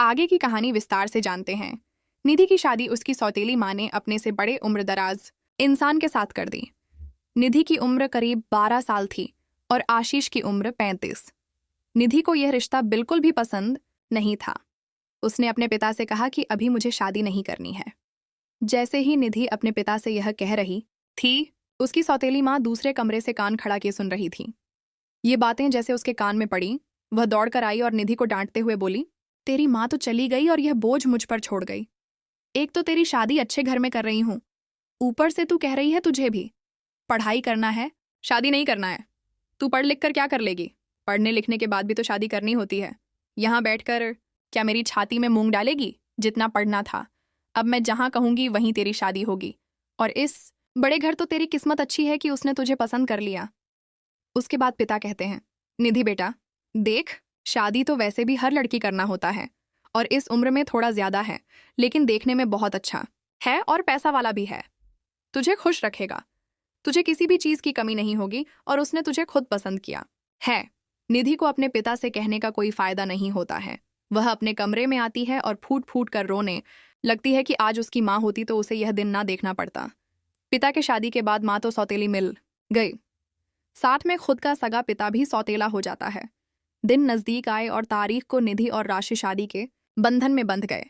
आगे की कहानी विस्तार से जानते हैं। निधि की शादी उसकी सौतेली माँ ने अपने से बड़े उम्रदराज इंसान के साथ कर दी। निधि की उम्र करीब 12 साल थी और आशीष की उम्र 35। निधि को यह रिश्ता बिल्कुल भी पसंद नहीं था। उसने अपने पिता से कहा कि अभी मुझे शादी नहीं करनी है। जैसे ही निधि अपने पिता से यह कह रही थी, उसकी सौतेली माँ दूसरे कमरे से कान खड़ा किए सुन रही थी। ये बातें जैसे उसके कान में पड़ी, वह दौड़कर आई और निधि को डांटते हुए बोली, तेरी माँ तो चली गई और यह बोझ मुझ पर छोड़ गई। एक तो तेरी शादी अच्छे घर में कर रही हूँ, ऊपर से तू कह रही है तुझे भी पढ़ाई करना है, शादी नहीं करना है। तू पढ़ लिख कर क्या कर लेगी? पढ़ने लिखने के बाद भी तो शादी करनी होती है। यहाँ बैठकर क्या मेरी छाती में मूंग डालेगी? जितना पढ़ना था, अब मैं जहाँ कहूँगी वहीं तेरी शादी होगी। और इस बड़े घर तो तेरी किस्मत अच्छी है कि उसने तुझे पसंद कर लिया। उसके बाद पिता कहते हैं, निधि बेटा, देख, शादी तो वैसे भी हर लड़की करना होता है और इस उम्र में थोड़ा ज्यादा है, लेकिन देखने में बहुत अच्छा है और पैसा वाला भी है। तुझे खुश रखेगा, तुझे किसी भी चीज की कमी नहीं होगी और उसने तुझे खुद पसंद किया है। निधि को अपने पिता से कहने का कोई फायदा नहीं होता है। वह अपने कमरे में आती है और फूट फूट कर रोने लगती है कि आज उसकी माँ होती तो उसे यह दिन ना देखना पड़ता। पिता के शादी के बाद माँ तो सौतेली मिल गई, साथ में खुद का सगा पिता भी सौतेला हो जाता है। दिन नजदीक आए और तारीख को निधि और राशि शादी के बंधन में बंध गए।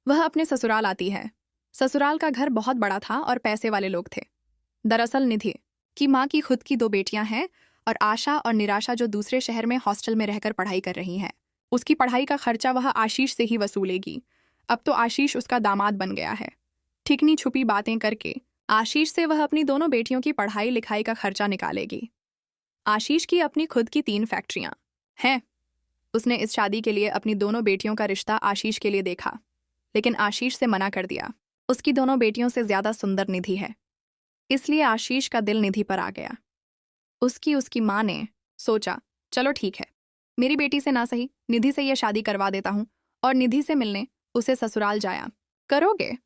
वह अपने ससुराल आती है। ससुराल का घर बहुत बड़ा था और पैसे वाले लोग थे। दरअसल निधि की माँ की खुद की 2 बेटियां हैं और आशा और निराशा जो दूसरे शहर में हॉस्टल में रहकर पढ़ाई कर रही हैं। उसकी पढ़ाई का खर्चा वह आशीष से ही वसूलेगी। अब तो आशीष उसका दामाद बन गया है। ठिकनी छुपी बातें करके आशीष से वह अपनी दोनों बेटियों की पढ़ाई लिखाई का खर्चा निकालेगी। आशीष की अपनी खुद की 3 फैक्ट्रियां हैं। उसने इस शादी के लिए अपनी दोनों बेटियों का रिश्ता आशीष के लिए देखा, लेकिन आशीष से मना कर दिया। उसकी दोनों बेटियों से ज्यादा सुंदर निधि है, इसलिए आशीष का दिल निधि पर आ गया। उसकी माँ ने सोचा, चलो ठीक है, मेरी बेटी से ना सही निधि से यह शादी करवा देता हूँ और निधि से मिलने उसे ससुराल जाया करोगे।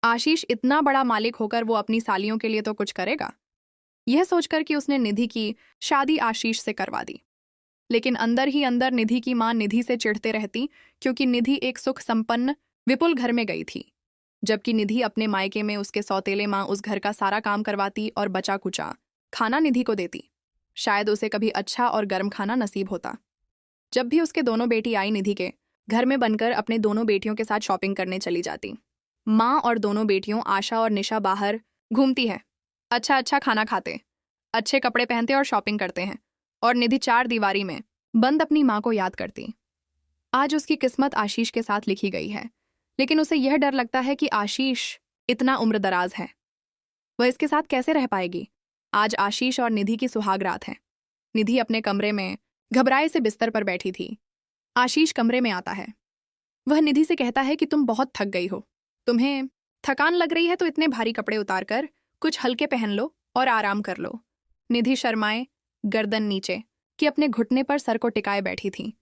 आशीष इतना बड़ा मालिक होकर वो अपनी सालियों के लिए तो कुछ करेगा। यह सोचकर कि उसने निधि की शादी आशीष से करवा दी। लेकिन अंदर ही अंदर निधि की माँ निधि से चिढ़ते रहती, क्योंकि निधि एक सुख संपन्न विपुल घर में गई थी, जबकि निधि अपने मायके में उसके सौतेले माँ उस घर का सारा काम करवाती और बचा कुचा खाना निधि को देती। शायद उसे कभी अच्छा और गर्म खाना नसीब होता। जब भी उसके दोनों बेटी आई निधि के घर में बनकर अपने दोनों बेटियों के साथ शॉपिंग करने चली जाती। माँ और दोनों बेटियों आशा और निशा बाहर घूमती है, अच्छा अच्छा खाना खाते, अच्छे कपड़े पहनते और शॉपिंग करते हैं, और निधि 4 दीवारी में बंद अपनी माँ को याद करती। आज उसकी किस्मत आशीष के साथ लिखी गई है, लेकिन उसे यह डर लगता है कि आशीष इतना उम्रदराज है, वह इसके साथ कैसे रह पाएगी। आज आशीष और निधि की सुहाग रात है। निधि अपने कमरे में घबराए से बिस्तर पर बैठी थी। आशीष कमरे में आता है। वह निधि से कहता है कि तुम बहुत थक गई हो, तुम्हें थकान लग रही है तो इतने भारी कपड़े उतार कर कुछ हल्के पहन लो और आराम कर लो। निधि शर्माए गर्दन नीचे कि अपने घुटने पर सर को टिकाए बैठी थी।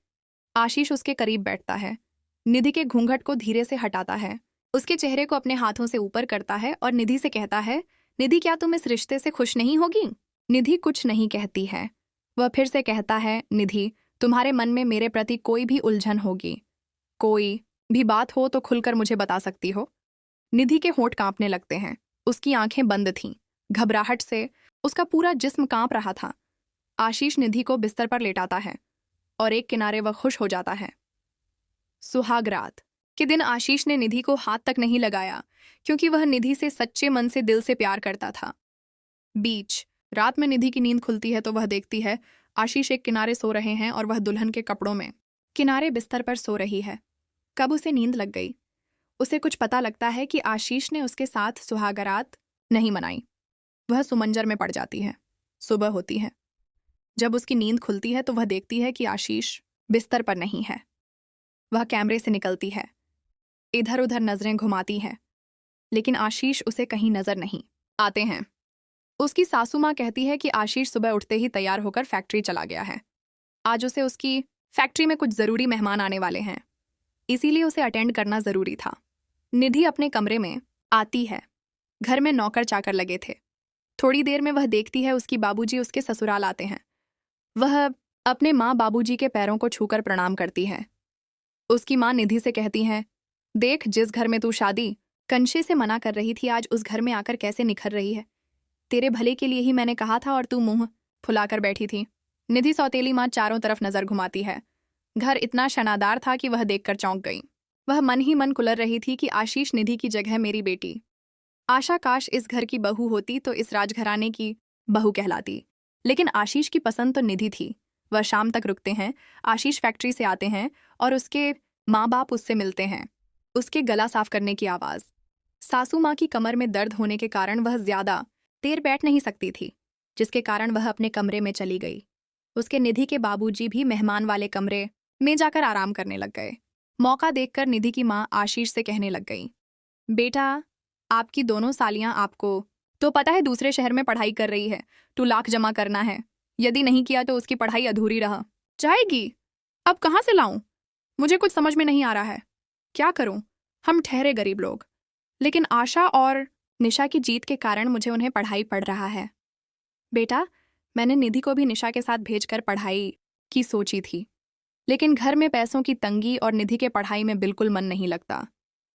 आशीष उसके करीब बैठता है, निधि के घूंघट को धीरे से हटाता है, उसके चेहरे को अपने हाथों से ऊपर करता है और निधि से कहता है, निधि क्या तुम इस रिश्ते से खुश नहीं होगी? निधि कुछ नहीं कहती है। वह फिर से कहता है, निधि तुम्हारे मन में मेरे प्रति कोई भी उलझन होगी, कोई भी बात हो तो खुलकर मुझे बता सकती हो। निधि के होंठ कांपने लगते हैं, उसकी आंखें बंद थीं, घबराहट से उसका पूरा जिस्म कांप रहा था। आशीष निधि को बिस्तर पर लेटाता है और एक किनारे वह खुश हो जाता है। सुहाग रात के दिन आशीष ने निधि को हाथ तक नहीं लगाया, क्योंकि वह निधि से सच्चे मन से दिल से प्यार करता था। बीच रात में निधि की नींद खुलती है तो वह देखती है आशीष एक किनारे सो रहे हैं और वह दुल्हन के कपड़ों में किनारे बिस्तर पर सो रही है। कब उसे नींद लग गई। उसे कुछ पता लगता है कि आशीष ने उसके साथ सुहागरात नहीं मनाई। वह सुमंजर में पड़ जाती है। सुबह होती है। जब उसकी नींद खुलती है तो वह देखती है कि आशीष बिस्तर पर नहीं है। वह कैमरे से निकलती है, इधर उधर नजरें घुमाती है, लेकिन आशीष उसे कहीं नजर नहीं आते हैं। उसकी सासू माँ कहती है कि आशीष सुबह उठते ही तैयार होकर फैक्ट्री चला गया है। आज उसे उसकी फैक्ट्री में कुछ जरूरी मेहमान आने वाले हैं, इसीलिए उसे अटेंड करना जरूरी था। निधि अपने कमरे में आती है। घर में नौकर चाकर लगे थे। थोड़ी देर में वह देखती है उसकी बाबूजी उसके ससुराल आते हैं। वह अपने माँ बाबूजी के पैरों को छूकर प्रणाम करती है। उसकी माँ निधि से कहती है, देख जिस घर में तू शादी कंशे से मना कर रही थी, आज उस घर में आकर कैसे निखर रही है। तेरे भले के लिए ही मैंने कहा था और तू मुंह फुलाकर बैठी थी। निधि सौतेली माँ चारों तरफ नजर घुमाती है। घर इतना शनादार था कि वह देखकर चौंक गई। वह मन ही मन कुलर रही थी कि आशीष निधि की जगह मेरी बेटी आशा काश इस घर की बहू होती तो इस राजघराने की बहू कहलाती। लेकिन आशीष की पसंद तो निधि थी। वह शाम तक रुकते हैं, आशीष फैक्ट्री से आते हैं और उसके माँ बाप उससे मिलते हैं। उसके गला साफ करने की आवाज़। सासू माँ की कमर में दर्द होने के कारण वह ज्यादा देर बैठ नहीं सकती थी, जिसके कारण वह अपने कमरे में चली गई। उसके निधि के बाबूजी भी मेहमान वाले कमरे में जाकर आराम करने लग गए। मौका देखकर निधि की माँ आशीष से कहने लग गई, बेटा आपकी दोनों सालियां आपको तो पता है दूसरे शहर में पढ़ाई कर रही है, 2 लाख जमा करना है, यदि नहीं किया तो उसकी पढ़ाई अधूरी रह जाएगी। अब कहाँ से लाऊं? मुझे कुछ समझ में नहीं आ रहा है, क्या करूं? हम ठहरे गरीब लोग, लेकिन आशा और निशा की जीत के कारण मुझे उन्हें पढ़ाई पड़ रहा है। बेटा मैंने निधि को भी निशा के साथ भेजकर पढ़ाई की सोची थी, लेकिन घर में पैसों की तंगी और निधि के पढ़ाई में बिल्कुल मन नहीं लगता।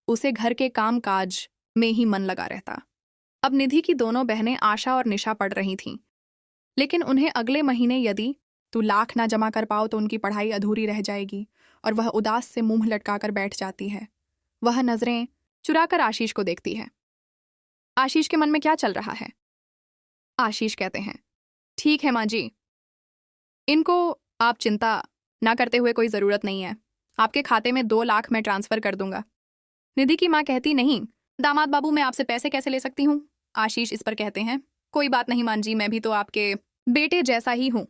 उसे घर के काम काज में ही मन लगा रहता। अब निधि की दोनों बहनें आशा और निशा पढ़ रही थीं, लेकिन उन्हें अगले महीने यदि 2 लाख ना जमा कर पाओ तो उनकी पढ़ाई अधूरी रह जाएगी और वह उदास से मुंह लटकाकर बैठ जाती है। वह नजरें चुराकर आशीष को देखती है। आशीष के मन में क्या चल रहा है? आशीष कहते हैं, ठीक है माँ जी, इनको आप चिंता ना करते हुए कोई ज़रूरत नहीं है, आपके खाते में 2 लाख मैं ट्रांसफ़र कर दूंगा। निधि की माँ कहती, नहीं दामाद बाबू, मैं आपसे पैसे कैसे ले सकती हूँ? आशीष इस पर कहते हैं, कोई बात नहीं माँ जी, मैं भी तो आपके बेटे जैसा ही हूँ।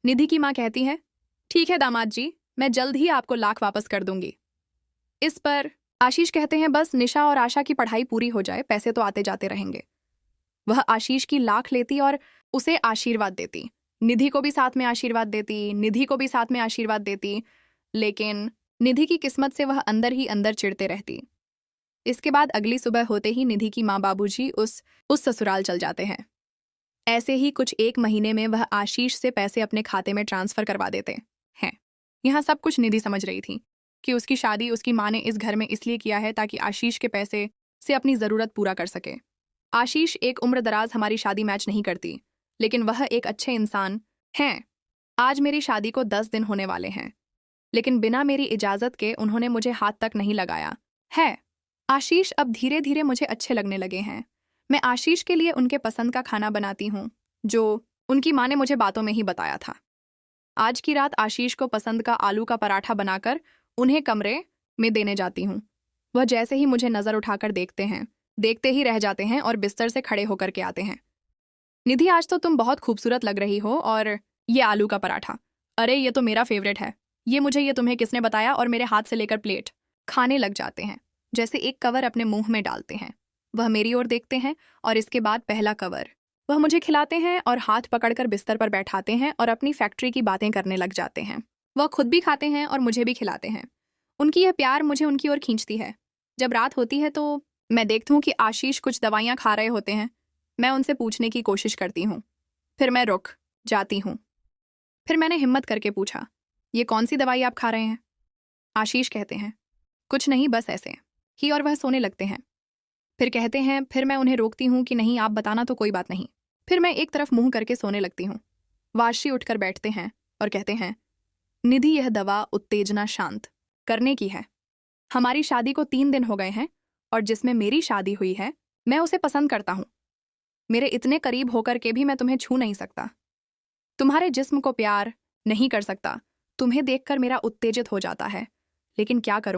निधि की माँ कहती है, ठीक है दामाद जी, मैं जल्द ही आपको लाख वापस कर दूंगी। इस पर आशीष कहते हैं, बस निशा और आशा की पढ़ाई पूरी हो जाए, पैसे तो आते जाते रहेंगे। वह आशीष की लाख लेती और उसे आशीर्वाद देती, निधि को भी साथ में आशीर्वाद देती, निधि को भी साथ में आशीर्वाद देती, लेकिन निधि की किस्मत से वह अंदर ही अंदर चिढ़ते रहती। इसके बाद अगली सुबह होते ही निधि की माँ बाबूजी उस ससुराल चल जाते हैं। ऐसे ही कुछ 1 महीने में वह आशीष से पैसे अपने खाते में ट्रांसफर करवा देते हैं। यहाँ सब कुछ निधि समझ रही थी कि उसकी शादी उसकी माँ ने इस घर में इसलिए किया है ताकि आशीष के पैसे से अपनी ज़रूरत पूरा कर सके। आशीष एक उम्रदराज हमारी शादी मैच नहीं करती, लेकिन वह एक अच्छे इंसान हैं। आज मेरी शादी को 10 दिन होने वाले हैं, लेकिन बिना मेरी इजाज़त के उन्होंने मुझे हाथ तक नहीं लगाया है। आशीष अब धीरे धीरे मुझे अच्छे लगने लगे हैं। मैं आशीष के लिए उनके पसंद का खाना बनाती हूँ, जो उनकी माँ ने मुझे बातों में ही बताया था। आज की रात आशीष को पसंद का आलू का पराठा बनाकर उन्हें कमरे में देने जाती हूँ। वह जैसे ही मुझे नज़र उठाकर देखते हैं, देखते ही रह जाते हैं और बिस्तर से खड़े होकर के आते हैं। निधि, आज तो तुम बहुत खूबसूरत लग रही हो, और ये आलू का पराठा, अरे ये तो मेरा फेवरेट है, ये तुम्हें किसने बताया? और मेरे हाथ से लेकर प्लेट खाने लग जाते हैं, जैसे एक कवर अपने मुंह में डालते हैं। वह मेरी ओर देखते हैं और इसके बाद पहला कवर वह मुझे खिलाते हैं और हाथ पकड़कर बिस्तर पर बैठाते हैं और अपनी फैक्ट्री की बातें करने लग जाते हैं। वह खुद भी खाते हैं और मुझे भी खिलाते हैं। उनकी यह प्यार मुझे उनकी ओर खींचती है। जब रात होती है तो मैं देखती हूँ कि आशीष कुछ दवाइयाँ खा रहे होते हैं। मैं उनसे पूछने की कोशिश करती हूँ, फिर मैं रुक जाती हूँ। फिर मैंने हिम्मत करके पूछा, ये कौन सी दवाई आप खा रहे हैं? आशीष कहते हैं, कुछ नहीं, बस ऐसे ही, और वह सोने लगते हैं। फिर कहते हैं, फिर मैं उन्हें रोकती हूँ कि नहीं, आप बताना तो कोई बात नहीं। फिर मैं एक तरफ मुंह करके सोने लगती हूँ। वाशी उठकर बैठते हैं और कहते हैं, निधि, यह दवा उत्तेजना शांत करने की है। हमारी शादी को 3 दिन हो गए हैं और जिसमें मेरी शादी हुई है मैं उसे पसंद करता हूँ। मेरे इतने करीब होकर के भी मैं तुम्हें छू नहीं सकता, तुम्हारे जिस्म को प्यार नहीं कर सकता। तुम्हें देखकर मेरा उत्तेजित हो जाता है, लेकिन क्या करूं?